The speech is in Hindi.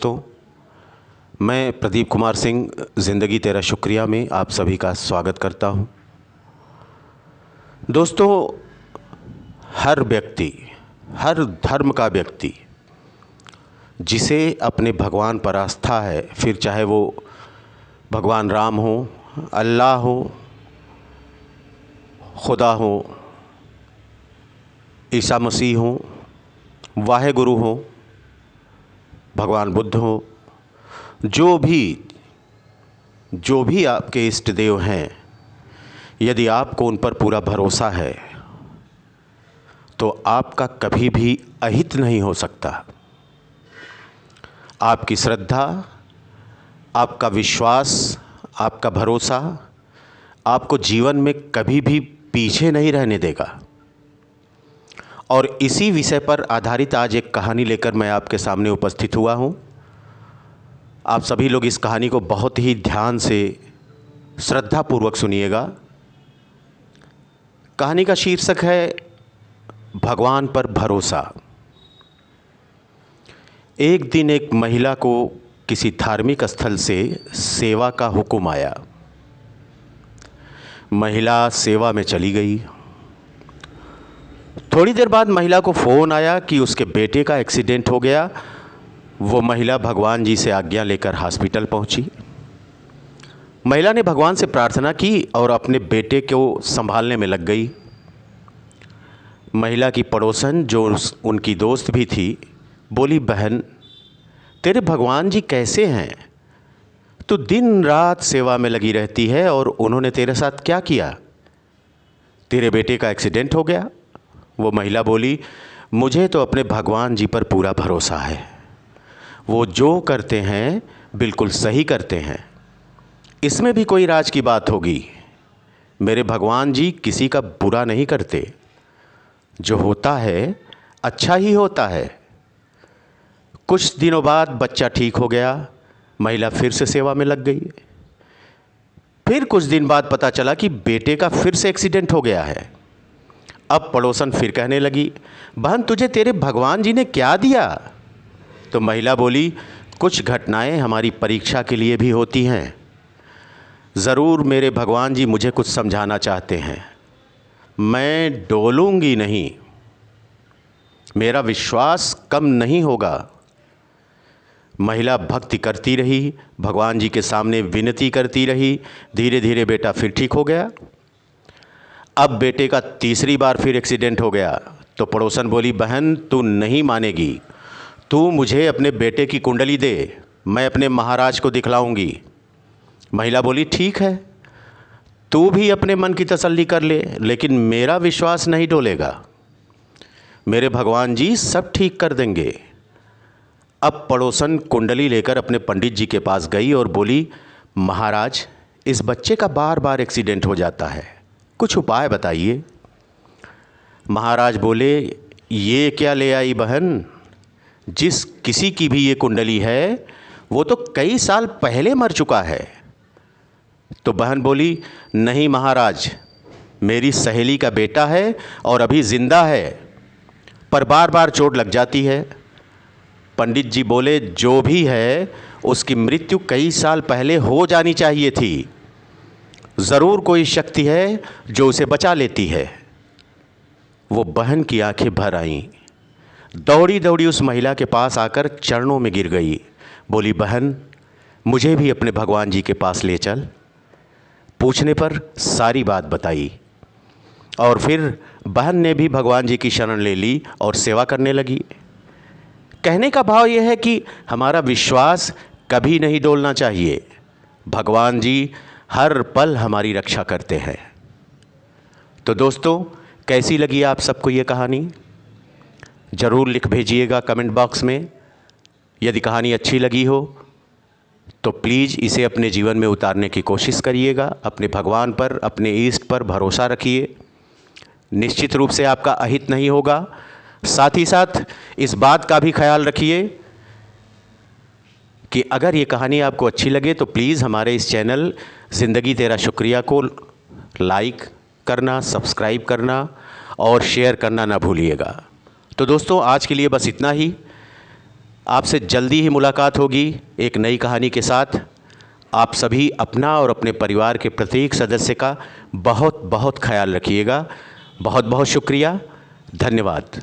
दोस्तों, मैं प्रदीप कुमार सिंह ज़िंदगी तेरा शुक्रिया में आप सभी का स्वागत करता हूं। दोस्तों, हर व्यक्ति, हर धर्म का व्यक्ति जिसे अपने भगवान पर आस्था है, फिर चाहे वो भगवान राम हो, अल्लाह हो, खुदा हो, ईसा मसीह हो, वाहे गुरु हो, भगवान बुद्ध हो, जो भी आपके इष्ट देव हैं, यदि आपको उन पर पूरा भरोसा है तो आपका कभी भी अहित नहीं हो सकता। आपकी श्रद्धा, आपका विश्वास, आपका भरोसा आपको जीवन में कभी भी पीछे नहीं रहने देगा। और इसी विषय पर आधारित आज एक कहानी लेकर मैं आपके सामने उपस्थित हुआ हूँ। आप सभी लोग इस कहानी को बहुत ही ध्यान से, श्रद्धापूर्वक सुनिएगा। कहानी का शीर्षक है भगवान पर भरोसा। एक दिन एक महिला को किसी धार्मिक स्थल से सेवा का हुक्म आया। महिला सेवा में चली गई। थोड़ी देर बाद महिला को फ़ोन आया कि उसके बेटे का एक्सीडेंट हो गया। वो महिला भगवान जी से आज्ञा लेकर हॉस्पिटल पहुंची। महिला ने भगवान से प्रार्थना की और अपने बेटे को संभालने में लग गई। महिला की पड़ोसन, जो उनकी दोस्त भी थी, बोली, बहन, तेरे भगवान जी कैसे हैं? तू दिन रात सेवा में लगी रहती है और उन्होंने तेरे साथ क्या किया? तेरे बेटे का एक्सीडेंट हो गया। वो महिला बोली, मुझे तो अपने भगवान जी पर पूरा भरोसा है। वो जो करते हैं बिल्कुल सही करते हैं। इसमें भी कोई राज की बात होगी? मेरे भगवान जी किसी का बुरा नहीं करते। जो होता है अच्छा ही होता है। कुछ दिनों बाद बच्चा ठीक हो गया। महिला फिर से सेवा में लग गई। फिर कुछ दिन बाद पता चला कि बेटे का फिर से एक्सीडेंट हो गया है। अब पड़ोसन फिर कहने लगी, बहन, तुझे तेरे भगवान जी ने क्या दिया? तो महिला बोली, कुछ घटनाएं हमारी परीक्षा के लिए भी होती हैं। ज़रूर मेरे भगवान जी मुझे कुछ समझाना चाहते हैं। मैं डोलूंगी नहीं। मेरा विश्वास कम नहीं होगा। महिला भक्ति करती रही, भगवान जी के सामने विनती करती रही। धीरे धीरे बेटा फिर ठीक हो गया। अब बेटे का तीसरी बार फिर एक्सीडेंट हो गया। तो पड़ोसन बोली, बहन, तू नहीं मानेगी। तू मुझे अपने बेटे की कुंडली दे, मैं अपने महाराज को दिखलाऊंगी। महिला बोली, ठीक है, तू भी अपने मन की तसल्ली कर ले, लेकिन मेरा विश्वास नहीं डोलेगा। मेरे भगवान जी सब ठीक कर देंगे। अब पड़ोसन कुंडली लेकर अपने पंडित जी के पास गई और बोली, महाराज, इस बच्चे का बार बार एक्सीडेंट हो जाता है, कुछ उपाय बताइए। महाराज बोले, ये क्या ले आई बहन? जिस किसी की भी ये कुंडली है वो तो कई साल पहले मर चुका है। तो बहन बोली, नहीं महाराज, मेरी सहेली का बेटा है और अभी ज़िंदा है, पर बार बार चोट लग जाती है। पंडित जी बोले, जो भी है उसकी मृत्यु कई साल पहले हो जानी चाहिए थी। ज़रूर कोई शक्ति है जो उसे बचा लेती है। वो बहन की आंखें भर आईं। दौड़ी दौड़ी उस महिला के पास आकर चरणों में गिर गई। बोली, बहन, मुझे भी अपने भगवान जी के पास ले चल। पूछने पर सारी बात बताई और फिर बहन ने भी भगवान जी की शरण ले ली और सेवा करने लगी। कहने का भाव यह है कि हमारा विश्वास कभी नहीं डोलना चाहिए। भगवान जी हर पल हमारी रक्षा करते हैं। तो दोस्तों, कैसी लगी आप सबको ये कहानी? ज़रूर लिख भेजिएगा कमेंट बॉक्स में। यदि कहानी अच्छी लगी हो तो प्लीज़ इसे अपने जीवन में उतारने की कोशिश करिएगा। अपने भगवान पर, अपने इष्ट पर भरोसा रखिए। निश्चित रूप से आपका अहित नहीं होगा। साथ ही साथ इस बात का भी ख्याल रखिए कि अगर ये कहानी आपको अच्छी लगे तो प्लीज़ हमारे इस चैनल ज़िंदगी तेरा शुक्रिया को लाइक करना, सब्सक्राइब करना और शेयर करना ना भूलिएगा। तो दोस्तों, आज के लिए बस इतना ही। आपसे जल्दी ही मुलाकात होगी एक नई कहानी के साथ। आप सभी अपना और अपने परिवार के प्रत्येक सदस्य का बहुत बहुत ख्याल रखिएगा। बहुत बहुत शुक्रिया, धन्यवाद।